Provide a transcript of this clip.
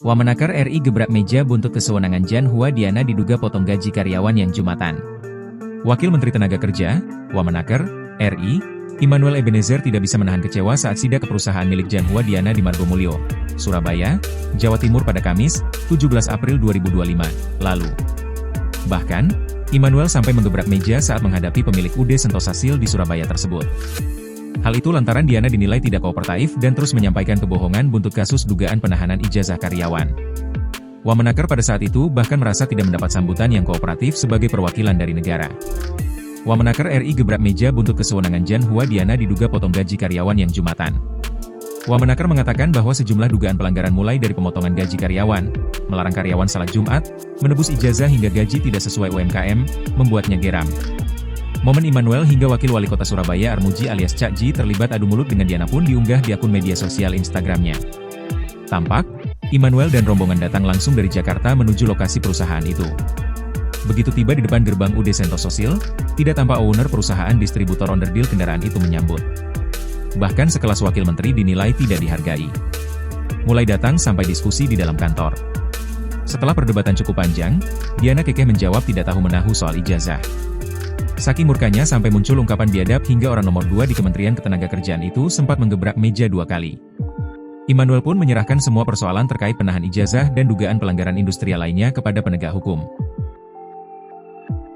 Wamenakar RI gebrak meja buntut kesewenangan Jan Hua Diana diduga potong gaji karyawan yang Jumatan. Wakil Menteri Tenaga Kerja, Wamenakar, RI, Immanuel Ebenezer tidak bisa menahan kecewa saat sidak ke perusahaan milik Jan Hua Diana di Margomulyo, Surabaya, Jawa Timur pada Kamis, 17 April 2025, lalu. Bahkan, Immanuel sampai menggebrak meja saat menghadapi pemilik UD Sentosa Steel di Surabaya tersebut. Hal itu lantaran Diana dinilai tidak kooperatif dan terus menyampaikan kebohongan buntut kasus dugaan penahanan ijazah karyawan. Wamenakar pada saat itu bahkan merasa tidak mendapat sambutan yang kooperatif sebagai perwakilan dari negara. Wamenakar RI gebrak meja buntut kesewenangan Jan Hua Diana diduga potong gaji karyawan yang Jumatan. Wamenakar mengatakan bahwa sejumlah dugaan pelanggaran mulai dari pemotongan gaji karyawan, melarang karyawan salat Jumat, menebus ijazah hingga gaji tidak sesuai UMKM, membuatnya geram. Momen Immanuel hingga Wakil Wali Kota Surabaya Armuji alias Cak Ji terlibat adu mulut dengan Diana pun diunggah di akun media sosial Instagramnya. Tampak, Immanuel dan rombongan datang langsung dari Jakarta menuju lokasi perusahaan itu. Begitu tiba di depan gerbang UD Sentosa Steel, tidak tampak owner perusahaan distributor onderdil kendaraan itu menyambut. Bahkan sekelas wakil menteri dinilai tidak dihargai. Mulai datang sampai diskusi di dalam kantor. Setelah perdebatan cukup panjang, Diana kekeh menjawab tidak tahu menahu soal ijazah. Saking murkanya sampai muncul ungkapan biadab hingga orang nomor 2 di Kementerian Ketenagakerjaan itu sempat menggebrak meja 2 kali. Immanuel pun menyerahkan semua persoalan terkait penahan ijazah dan dugaan pelanggaran industrial lainnya kepada penegak hukum.